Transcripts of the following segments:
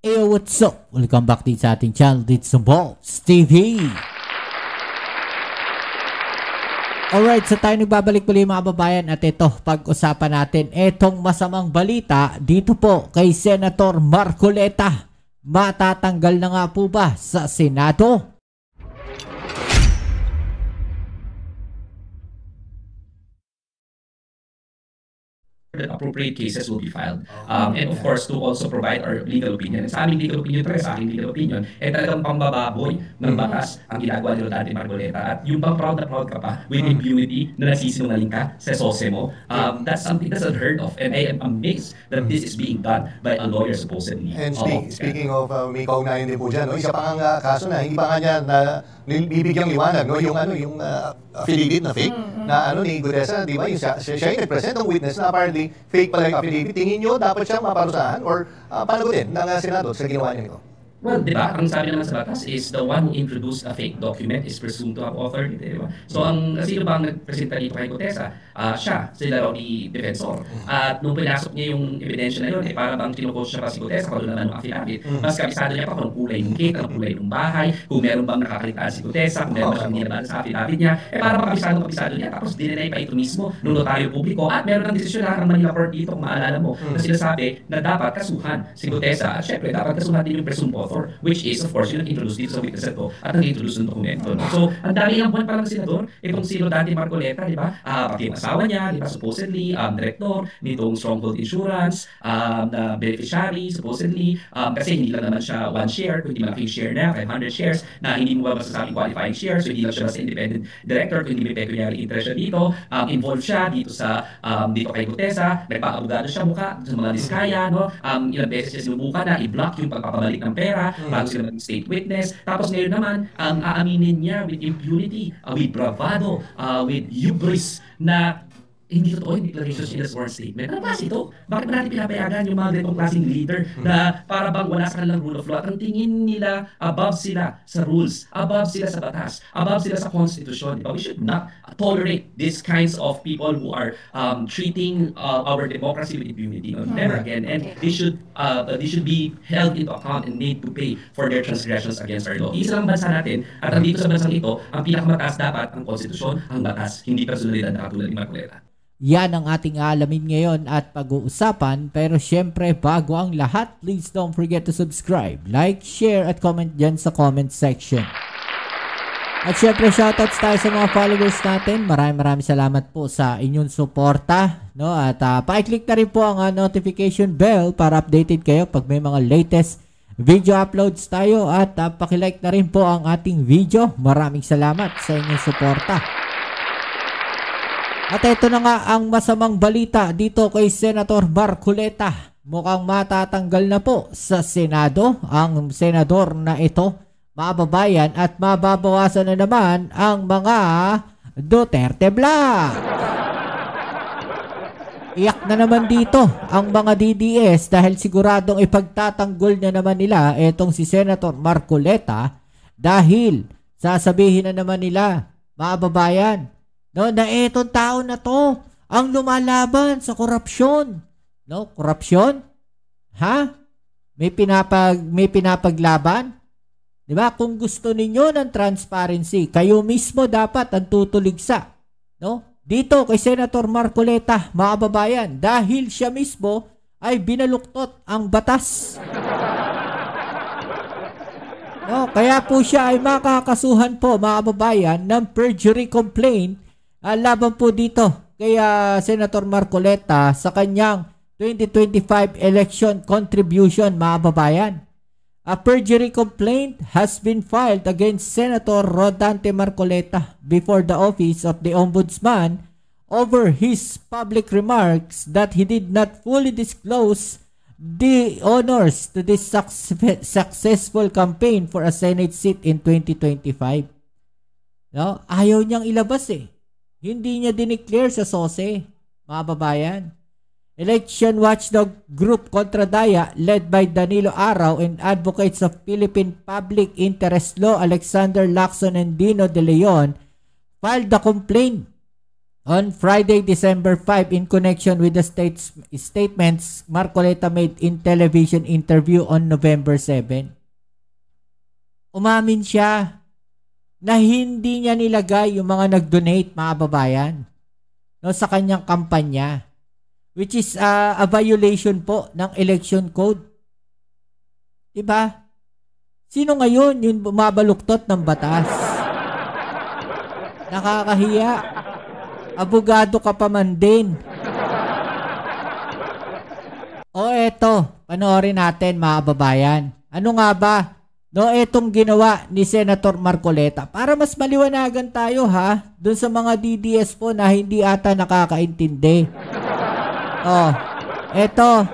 Hey, what's up? Welcome back din sa ating channel dito sa Balls TV. Alright, so tayo nagbabalik muli mga babayan at ito, pag-usapan natin itong masamang balita dito po kay Senator Marcoleta. Matatanggal na nga po ba sa Senado? That appropriate cases will be filed. And of course, to also provide our legal opinion. Sa aming legal opinion, sa aking legal opinion, talagang pambababoy ng batas ang ginagawa ni Rodante Marcoleta. At yung bang proud na proud ka pa with impunity na nagsisinungaling ka sa sose mo, that's something that's unheard of. And I am amazed that this is being done by a lawyer supposedly. And speaking of, may kaugnayan din po dyan, no? Isa pa nga kaso na, hindi pa nga niya na bibigyang liwanag, no? Yung affidavit na fake, na ni Gutesa, di ba? Siya yung nag-present ng witness na apparently fake pala yung affidavit. Tingin nyo, dapat siyang maparusahan or panagutin ng Senado sa ginawa niya nito? Well, di ba, ang sabi naman sa batas is the one who introduced a fake document is presumed to have authored it, di ba? So, sino ba ang nagpresenta dito kay Gutesa? Siya, sila raw ni Defensor. At nung pinasok niya yung ebidensya na yun, para bang kinukos siya pa si Gutesa, kung naman ng affidavit, mas kabisado niya pa kung kulay ng cake, ang kulay ng bahay, kung meron bang nakakalitaan si Gutesa, kung meron ba siyang nilabas sa affidavit niya, para bang kabisado niya, tapos dinenay pa ito mismo ng notaryo publiko, at meron ng desisyon ng Manila Court dito, kung maalala mo, na sinasabi na dapat kasuhan si Gutesa, at syempre, dapat kasuhan din yung presumed author, which is, of course, yung nag-introduce dito sa witness ito at nag-introduce ng dokumento. No? So, ang dami lang buwan pa lang senador, itong si Rodante Marcoleta, di ba? Pati yung asawa niya, di ba, supposedly, director nitong Stronghold Insurance, na beneficiary, supposedly, kasi hindi lang naman siya one share, kundi malaking share na, 500 shares, na hindi mo ba masasabing qualifying shares, so hindi lang siya as independent director, kundi may pecuniary interest siya dito, involved siya dito sa, dito kay Gutesa, nagpa-abogado siya mukha sa mga diskaya, no? Ilang beses siya sinubukan na i-block yung pagpapabalik ng pera, sila maging state witness. Tapos ngayon naman, ang aaminin niya with impunity, with bravado, with hubris na hindi totoo yung declaration in the sworn statement. Ano ba ito? Bakit ba natin pinapayagan yung mga ganitong klaseng leader na para bang wala sa kanilang rule of law? At ang tingin nila, above sila sa rules, above sila sa batas, above sila sa constitution. Diba? We should not tolerate these kinds of people who are treating our democracy with impunity. Never again. And they should be held into account and made to pay for their transgressions against our law. Isa lang bansa natin, at andito sa bansang ito, ang pinakamataas dapat ang konstitusyon, ang batas, hindi personalidad na katulad ni Marcoleta. Yan ang ating alamin ngayon at pag-uusapan. Pero syempre, bago ang lahat, please don't forget to subscribe, like, share, at comment dyan sa comment section. At syempre, shoutouts tayo sa mga followers natin. Maraming salamat po sa inyong suporta. No? At pa-click na rin po ang notification bell para updated kayo pag may mga latest video uploads tayo. At pakilike na rin po ang ating video. Maraming salamat sa inyong suporta. At ito na nga ang masamang balita dito kay Senator Marcoleta. Mukhang matatanggal na po sa Senado ang senador na ito, mga babayan, at mababawasan na naman ang mga Duterte Black. Iyak na naman dito ang mga DDS dahil siguradong ipagtatanggol na naman nila itong si Senator Marcoleta dahil sasabihin na naman nila, mga babayan, no, na etong tao na to ang lumalaban sa korupsyon. No, korupsyon? Ha? May pinapaglaban? 'Di ba? Kung gusto ninyo ng transparency, kayo mismo dapat ang tutuligsa. No? Dito kay Senator Marcoleta, mga babayan, dahil siya mismo ay binaluktot ang batas. No, kaya po siya ay makakasuhan po, mga babayan, ng perjury complaint laban po dito kay Senator Marcoleta sa kanyang 2025 election contribution, mga babayan. A perjury complaint has been filed against Senator Rodante Marcoleta before the office of the Ombudsman over his public remarks that he did not fully disclose the honors to this successful campaign for a Senate seat in 2025. No? Ayaw niyang ilabas eh. Hindi niya dineclare sa SOSE, mga babayan. Election watchdog group Kontra Daya led by Danilo Araw and advocates of Philippine Public Interest Law Alexander Lacson and Dino De Leon filed the complaint On Friday, December 5, in connection with the statements Marcoleta made in television interview on November 7, umamin siya na hindi niya nilagay yung mga nag-donate, mga babayan, no, sa kanyang kampanya, which is a violation po ng election code. Diba? Sino ngayon yung bumabaluktot ng batas? Nakakahiya. Abogado ka pa man din. O eto, panoorin natin mga babayan. Ano nga ba? No, etong ginawa ni Senator Marcoleta. Para mas maliwanagan tayo ha, dun sa mga DDS po na hindi ata nakakaintindi. Eto.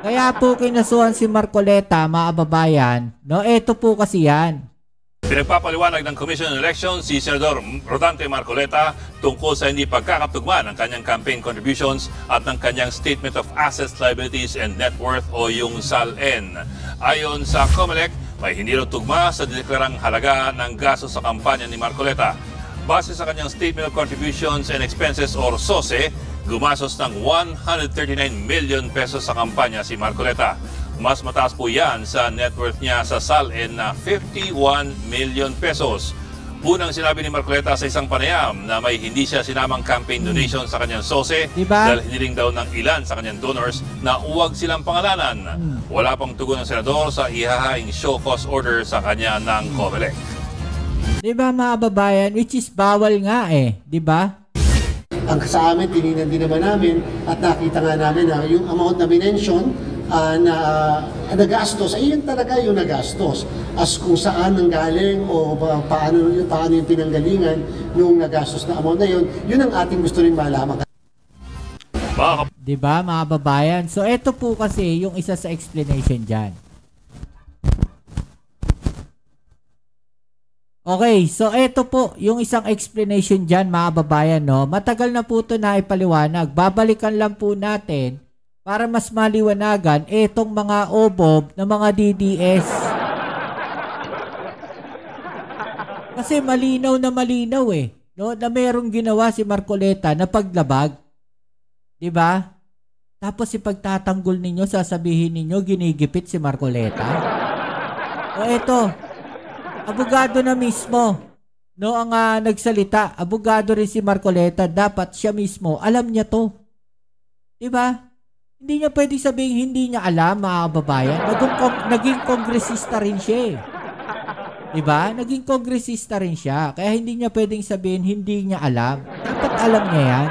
Kaya po kinasuhan si Marcoleta, mga babayan. No, eto po kasi yan. Pinagpapaliwanag ng Commission on Elections si Senador Rodante Marcoleta tungkol sa hindi pagkakatugma ng kanyang campaign contributions at ng kanyang Statement of Assets, Liabilities and Net Worth o yung SALN. Ayon sa COMELEC, may hindi raw tugma sa dineklarang halaga ng gasto sa kampanya ni Marcoleta. Base sa kanyang Statement of Contributions and Expenses or SOSE, gumastos ng 139 million pesos sa kampanya si Marcoleta. Mas mataas po yan sa net worth niya sa SALN na 51 million pesos. Unang sinabi ni Marcoleta sa isang panayam na may hindi siya sinamang campaign donation sa kanyang SOSE dahil hiniling daw ng ilan sa kanyang donors na huwag silang pangalanan. Wala pang tugon ng senador sa ihahaing show cause order sa kanya ng COMELEC. Diba mga babayan, which is bawal nga diba? Ang sa amin, tinignan din naman namin at nakita nga namin na yung amount na minention na nagastos, ay yun talaga yung nagastos. As kung saan nanggaling o paano yung pinanggalingan yung nagastos na amount na yun, yun ang ating gusto rin malaman. Diba mga babayan? So ito po kasi yung isa sa explanation dyan. Okay, so ito po yung isang explanation dyan mga babayan. No? Matagal na po ito na ipaliwanag. Babalikan lang po natin para mas maliwanagan itong mga obob na mga DDS. Kasi malinaw na malinaw no? Na merong ginawa si Marcoleta na paglabag. Diba? Tapos ipagtatanggol ninyo, sasabihin ninyo ginigipit si Marcoleta. O eto, abogado na mismo no ang nagsalita. Abogado rin si Marcoleta, dapat siya mismo alam niya to. Diba? Hindi niya pwede sabihin hindi niya alam, mga babayan. Naging kongresista rin siya. Diba? Naging kongresista rin siya. Kaya hindi niya pwedeng sabihin hindi niya alam. Dapat alam niya yan.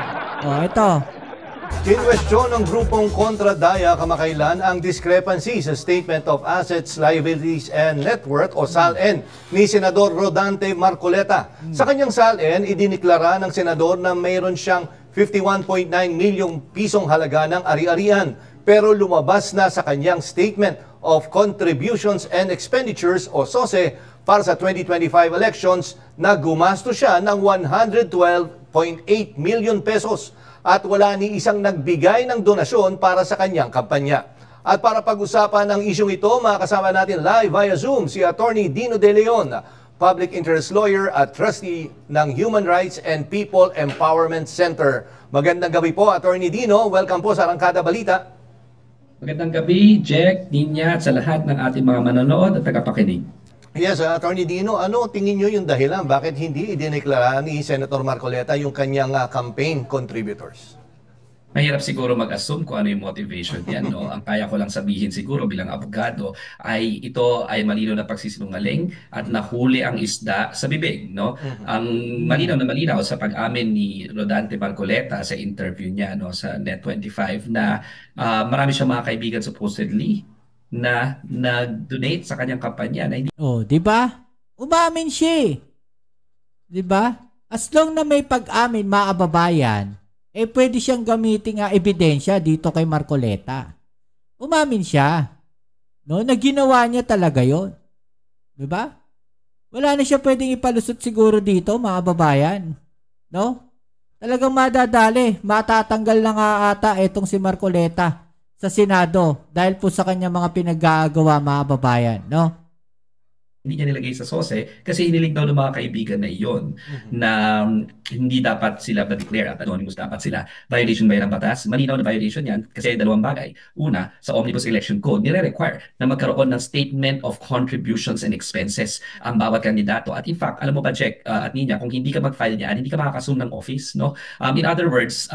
Ito. Kinwestiyon ng grupong kontra-daya kamakailan ang discrepancy sa Statement of Assets, Liabilities and Net Worth o SALN ni Senador Rodante Marcoleta. Sa kanyang SALN, idiniklara ng senador na mayroon siyang 51.9 milyong pisong halaga ng ari-arian, pero lumabas na sa kanyang Statement of Contributions and Expenditures o SOSE para sa 2025 elections na gumasto siya ng 112.8 million pesos at wala ni isang nagbigay ng donasyon para sa kanyang kampanya. At para pag-usapan ang isyong ito, makakasama natin live via Zoom si Attorney Dino De Leon, Public Interest Lawyer at Trustee ng Human Rights and People Empowerment Center. Magandang gabi po, Attorney Dino. Welcome po sa Arangkada Balita. Magandang gabi, Jack, Ninya, at sa lahat ng ating mga manonood at tagapakinig. Yes, Attorney Dino, ano tingin nyo yung dahilan? Bakit hindi idineklara ni Senator Marcoleta yung kanyang campaign contributors? Mahirap siguro mag-assume kung ano yung motivation niyan, no? Ang kaya ko lang sabihin siguro bilang abogado ay ito ay malinaw na pagsisinungaling at nahuli ang isda sa bibig, no? Ang malinaw na malinaw sa pag-amin ni Rodante Marcoleta sa interview niya, no, sa Net25 na marami siyang mga kaibigan supposedly na nag-donate sa kanyang kampanya na hindi. Di ba? Umamin siya. Di ba? As long na may pag-amin, mga kababayan, pwede siyang gamitin ebidensya dito kay Marcoleta. Umamin siya. No, na ginawa niya talaga 'yon. 'Di ba? Wala na siya pwedeng ipalusot siguro dito, mga kababayan. No? Talagang madadali, matatanggal na nga ata itong si Marcoleta sa Senado dahil po sa kanya mga pinagagawa, mga kababayan, no? hindi niya nilagay sa SOSE kasi inilig daw ng mga kaibigan na iyon na hindi dapat sila na-declare at anonymous dapat sila. Violation ba yan ng batas? Malinaw na violation yan kasi dalawang bagay. Una, sa Omnibus Election Code, nire-require na magkaroon ng statement of contributions and expenses ang bawat kandidato. At in fact, alam mo ba, Jack at Nina, kung hindi ka mag-file niyan, hindi ka makakasum ng office. No? In other words,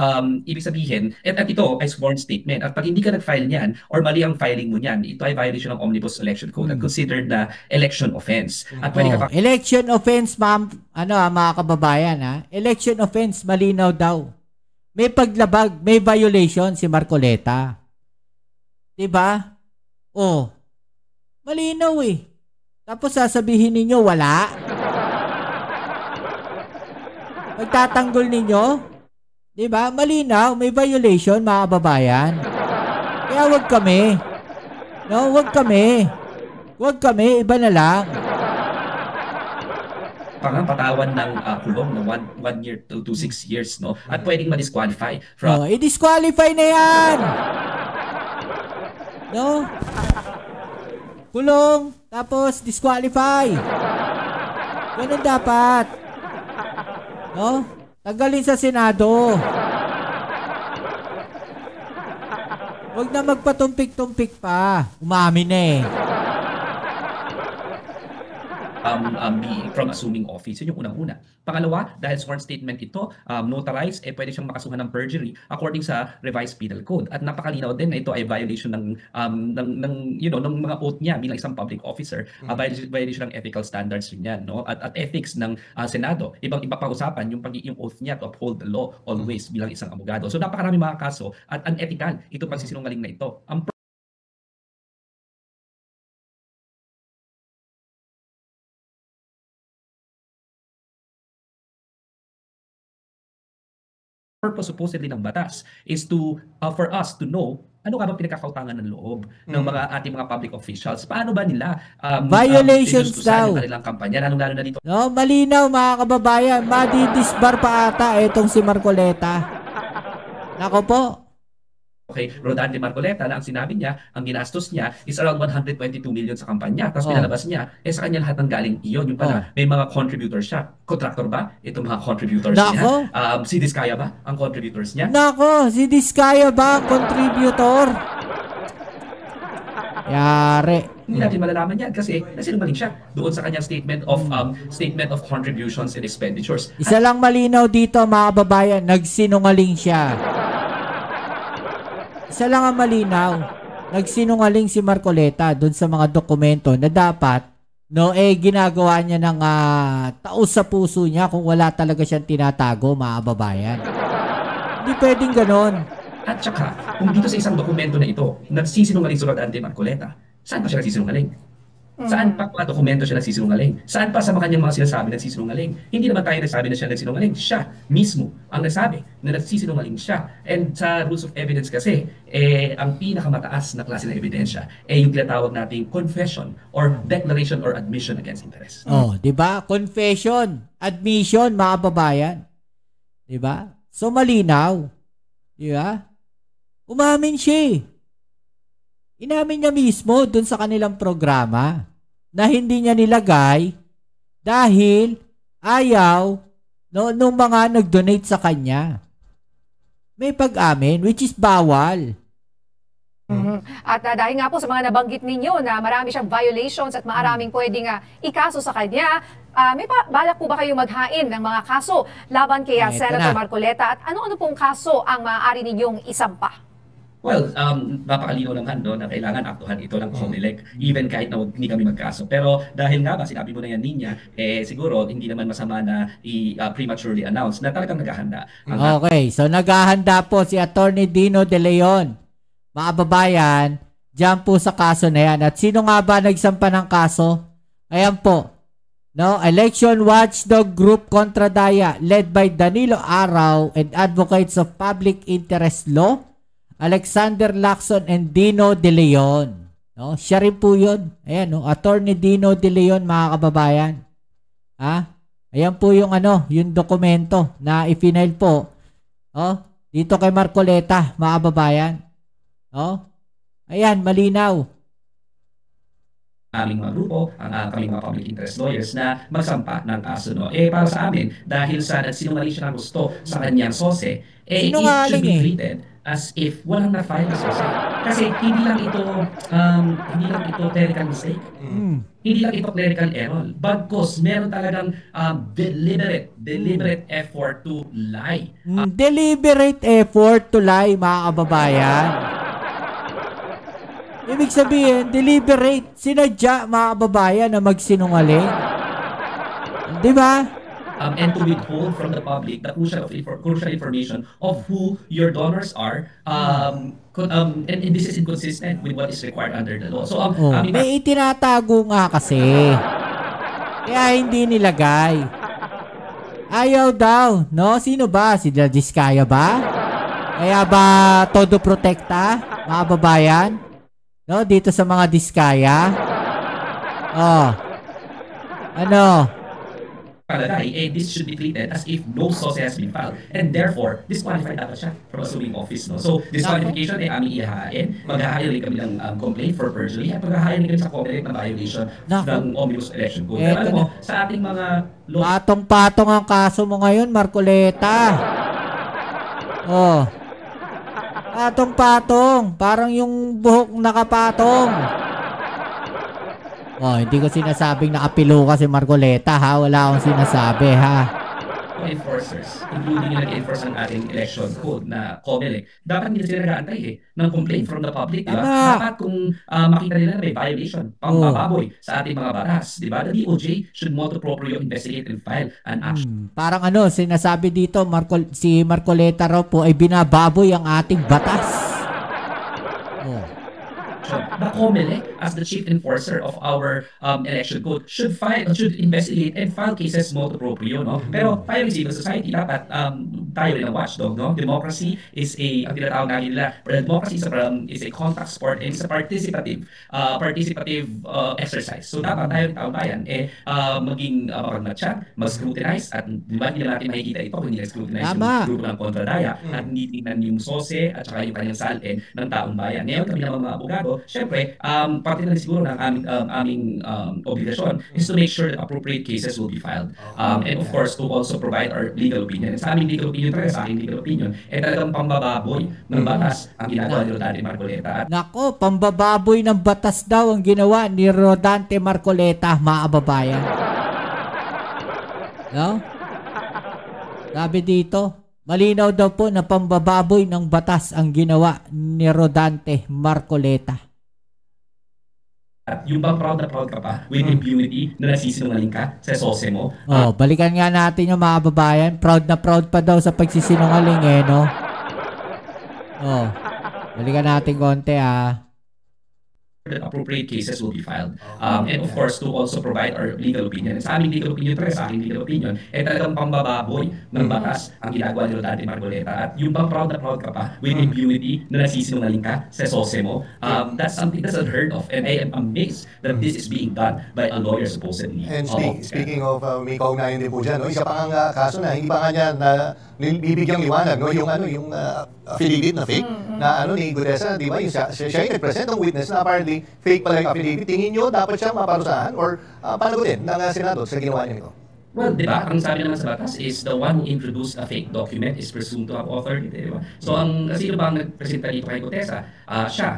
ibig sabihin, at ito ay sworn statement. At pag hindi ka nag-file niyan or mali ang filing mo niyan, ito ay violation ng Omnibus Election Code at considered na election offense. At pwede ka pa election offense, ma'am, mga kababayan, ha? Election offense, malinaw daw. May paglabag, may violation si Marcoleta. Diba? Oh, malinaw eh. Tapos sasabihin ninyo, wala. Pagtatanggol ninyo, diba? Malinaw, may violation, mga kababayan. Kaya wag kami. No, wag kami. Huwag kami, iba na lang. patawan ng kulong na 1 year to 6 years, no? At pwedeng ma-disqualify from... i-disqualify na yan! No? Kulong, tapos disqualify. Ganun dapat. No? Tanggalin sa Senado. Huwag na magpatumpik-tumpik pa. Umamin na eh. From assuming office. Yun yung unang-una. Pangalawa, dahil sworn statement ito, notarized, pwede siyang makasuhan ng perjury according sa revised penal code. At napakalinaw din na ito ay violation ng mga oath niya bilang isang public officer. Violation ng ethical standards rin yan, no? At ethics ng Senado. Ibang-iba pa usapan yung yung oath niya to uphold the law always bilang isang abogado. So napakarami mga kaso at unethical ito pagsisinungaling na ito. Ang purpose supposedly ng batas is to for us to know ano nga ba pinagkakautangan ng loob ng mga ating mga public officials. Paano ba nila violations daw ng kanilang kampanya, lalo na dito. No, malinaw mga kababayan, madidisbar pa ata itong si Marcoleta. Nako po. Okay, Rodante Marcoleta na ang sinabi niya, ang ginastos niya is around 122 million sa kampanya. Tapos pinalabas niya, sa kanya lahat ng galing iyon. Yung pala, may mga contributors siya. Contractor ba? Itong mga contributors niya. Si Diskaya ba? Ang contributors niya? Nako, si Diskaya ba ang contributor? Yari. Hindi natin malalaman yan kasi nasinungaling siya doon sa kanyang statement of contributions and expenditures. Isa lang malinaw dito mga kababayan, nagsinungaling siya. Isa lang ang malinaw, nagsinungaling si Marcoleta doon sa mga dokumento na dapat ginagawa niya ng taos sa puso niya kung wala talaga siyang tinatago, mga kababayan. Hindi pwedeng ganon. At saka, kung dito sa isang dokumento na ito, nagsisinungaling si Rodante Marcoleta, saan pa siya nagsisinungaling? Saan pa dokumento siya nagsisinungaling? Saan pa sa mga kanyang mga sinasabi nagsisinungaling? Hindi naman tayo nagsabi na siya nagsinungaling. Siya mismo ang nagsabi na nagsisinungaling siya. And sa rules of evidence kasi, ang pinakamataas na klase ng ebidensya yung tinatawag nating confession or declaration or admission against interest. Oh, 'di ba? Confession, admission, mga babayan. 'Di ba? So malinaw. 'Di ba? Umamin siya. Inamin niya mismo dun sa kanilang programa na hindi niya nilagay dahil ayaw nung mga nag-donate sa kanya. May pag-amin, which is bawal. At dahil nga po sa mga nabanggit ninyo na marami siyang violations at maraming pwedeng ikaso sa kanya, may balak po ba kayo maghain ng mga kaso laban kay Senator Marcoleta? At ano-ano pong kaso ang maaari ninyong isampa? Well, napakalinaw naman na kailangan aktuhan ito ng COMELEC even kahit na hindi kami magkaso. Pero dahil nga ba, sinabi mo na yan niya, siguro hindi naman masama na prematurely announce na talagang naghahanda. Okay, so naghahanda po si Attorney Dino De Leon. Mga babayan, dyan po sa kaso na yan. At sino nga ba nagsampa ng kaso? Ayan po. Election Watchdog Group Contra Daya led by Danilo Araw and Advocates of Public Interest Law, Alexander Lacson and Dino De Leon. Siya rin po yun. Ayan, Attorney Dino De Leon, mga kababayan. Ayan po yung yung dokumento na i-file po. Dito kay Marcoleta, mga kababayan. Ayan, malinaw. aming mga grupo, ang kaming mga public interest lawyers na magsampa ng kaso. No? Para sa amin, dahil sa nagsinungaling siya ng gusto sa kanyang sose, it should be treated as if walang na-file na sose. Kasi hindi lang ito clerical mistake. Hindi lang ito clerical error. Bagkus, meron talagang deliberate effort to lie. Deliberate effort to lie, mga kababayan. Ibig sabihin, deliberate, sinadya, mga kababayan, na magsinungaling. Di ba? And to withhold from the public the crucial information of who your donors are, and this is inconsistent with what is required under the law. So, may itinatago nga kasi. Kaya hindi nilagay. Ayaw daw, no? Sino ba? Si Diskaya ba? Kaya ba todo protekta, mga kababayan? No, dito sa mga Diskaya. This should be treated as if no SOSE has been filed, and therefore disqualified dapat siya from assuming office. No? So disqualification aming ihahain, maghahain rin kami ng complaint for perjury at maghahain rin kami sa COMELEC na violation ng Omnibus Election Code. Pero alam mo, sa ating mga patong-patong ang kaso mo ngayon, Marcoleta. Patong-patong. Parang yung buhok nakapatong. Hindi ko sinasabing nakapilo ka si Marcoleta, ha? Wala akong sinasabi, ha? Enforcers, including yung nag-enforce ng ating election code na COMELEC, dapat hindi sila nag-aantay ng complaint from the public, diba? Dapat kung makita nila na may violation, pangbababoy sa ating mga batas, diba? The DOJ should motu proprio investigate and file an action. Parang sinasabi dito, si Marcoleta raw po ay binababoy ang ating batas. The COMELEC, as the chief enforcer of our election code, should investigate and file cases motu proprio, no? Pero tayo civil society, dapat tayo rin ang watchdog, no? Democracy is ang tinatawag natin nila, democracy is a contact sport and it's a participative exercise. So dapat tayo rin taong bayan, maging mapagmatcha, mag-scrutinize, at di ba hindi natin makikita ito kung hindi na-scrutinize yung grupo ng kontradaya at hindi tingnan yung SOSE at saka yung kanyang salin ng taong bayan. Ngayon kami naman mga abogado, syempre, parte na siguro ng aming obligasyon is to make sure that appropriate cases will be filed. And of course, to also provide our legal opinion. And sa aming legal opinion talaga, sa aking legal opinion, talagang pambababoy ng batas ang ginagawa ni Rodante Marcoleta. Nako, pambababoy ng batas daw ang ginawa ni Rodante Marcoleta, mga kababayan. No? Sabi dito, malinaw daw po na pambababoy ng batas ang ginawa ni Rodante Marcoleta. At yung bang proud na proud ka pa with impunity na nasisinungaling ka sa SOSE mo? Balikan nga natin yung mga babayan. Proud na proud pa daw sa pagsisinungaling, no? Balikan natin konti, that appropriate cases will be filed. And of course, to also provide our legal opinion. And sa aming legal opinion talaga, sa aking legal opinion, talagang pambababoy ng batas ang ginagawa ni Rodante Marcoleta. At yung bang proud na proud ka pa with impunity na nasisinungaling ka sa SOSE mo, that's something that's unheard of. And I am amazed that this is being done by a lawyer supposedly. And speaking of, may kaugnayan din po dyan, isa pa nga kaso na hindi pa nga niya na bibigyang liwanag, no? Yung affidavit na fake na ni Gutesa, di ba? Siya yung nag-present ng witness na apparently fake pala yung affidavit. Tingin nyo dapat siyang maparusahan or panagutin ng Senado sa ginawa niya nito? Well, di ba, ang sabi naman sa batas is the one who introduced a fake document is presumed to have authored it, di ba? So, sino ba ang nagpresenta dito kay Gutesa?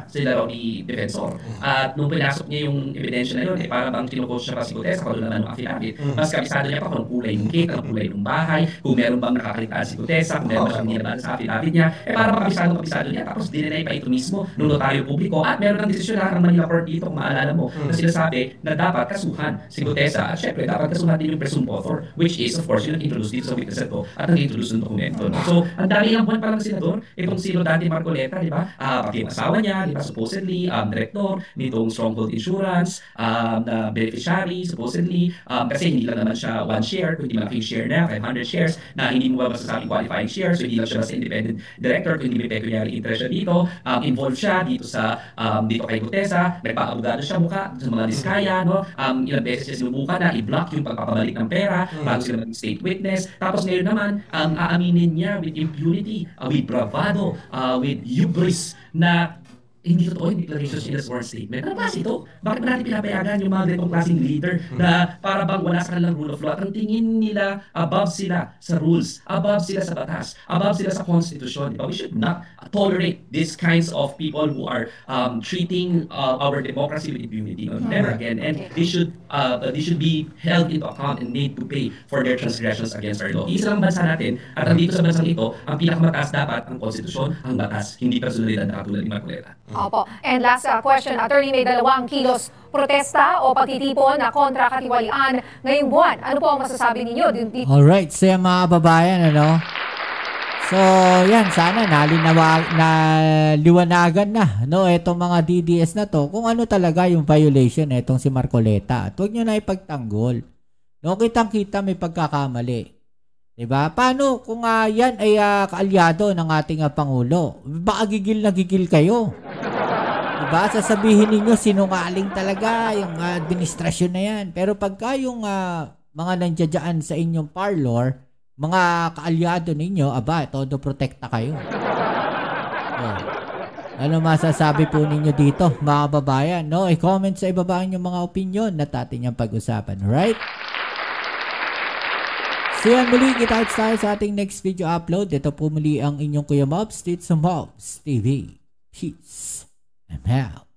Sila raw ni Defensor. At nung pinasok niya yung ebidensya na yun, para bang kinukos siya pa si Gutesa kung naman ng affidavit. Mas kabisado niya pa kung kulay ng cake, ang kulay ng bahay, kung meron bang nakakalitaan si Gutesa, kung meron ba siyang nilabas sa affidavit niya, para bang kabisado niya. Tapos dinenay pa ito mismo ng notaryo publiko at meron ng desisyon ng Manila Court dito, kung maalala mo, na sinasabi na dapat kasuhan si Gutesa at syempre dapat kasuhan din yung presumed author, which is of course yung nag-introduce dito sa witness ito at nag-introduce ng dokumento. No? So, ang dami ng buwan pa lang senador, itong si Rodante Marcoleta, di ba? Pati yung asawa niya, di ba? Supposedly, director nitong Stronghold Insurance, na beneficiary, supposedly, kasi hindi lang naman siya one share, kundi malaking share na, 500 shares, na hindi mo ba masasabing qualifying shares, so hindi lang siya as independent director, kundi may pecuniary interest siya dito, involved siya dito sa, dito kay Gutesa, nagpa-abogado siya mukha sa mga Diskaya, no? Ilang beses siya sinubukan na i-block yung pagpapabalik ng pera, sila maging state witness. Tapos ngayon naman, aaminin niya with impunity, with bravado, with hubris na hindi totoo yung declarations in the sworn statement. Ano klase ito? Bakit ba natin pinapayagan yung mga ganitong klaseng leader na para bang wala sa kanilang rule of law? At ang tingin nila, above sila sa rules, above sila sa batas, above sila sa constitution. Diba? We should not tolerate these kinds of people who are treating our democracy with impunity. Never again. And they should be held into account and made to pay for their transgressions against our law. Isa lang bansa natin, at andito sa bansang ito, ang pinakamataas dapat ang konstitusyon, ang batas, hindi personalidad na katulad ni Marcoleta. Opo. And last question, Attorney, may 2 kilos protesta o pagtitipon na kontra katiwalian ngayong buwan. Ano po ang masasabi ninyo? Alright, so yung mga kababayan, ano? So, yan, sana naliwanagan na, no, itong mga DDS na to, kung ano talaga yung violation itong si Marcoleta. At huwag nyo na ipagtanggol. No, kitang-kita may pagkakamali. Diba? Paano kung yan ay kaalyado ng ating Pangulo? Baka gigil na gigil kayo. Diba? Sasabihin ninyo sinungaling talaga yung administrasyon na yan. Pero pagka yung mga nandiyan sa inyong parlor, mga kaalyado ninyo, aba, todo protekta kayo. Oh. Ano masasabi po ninyo dito, mga babayan? No? I-comment sa ibaba yung mga opinion na atin yung pag-usapan. Right? So yan muli, kita-kits tayo sa ating next video upload. Ito po muli ang inyong Kuya Mobs, dito sa Mobs TV. Peace and out.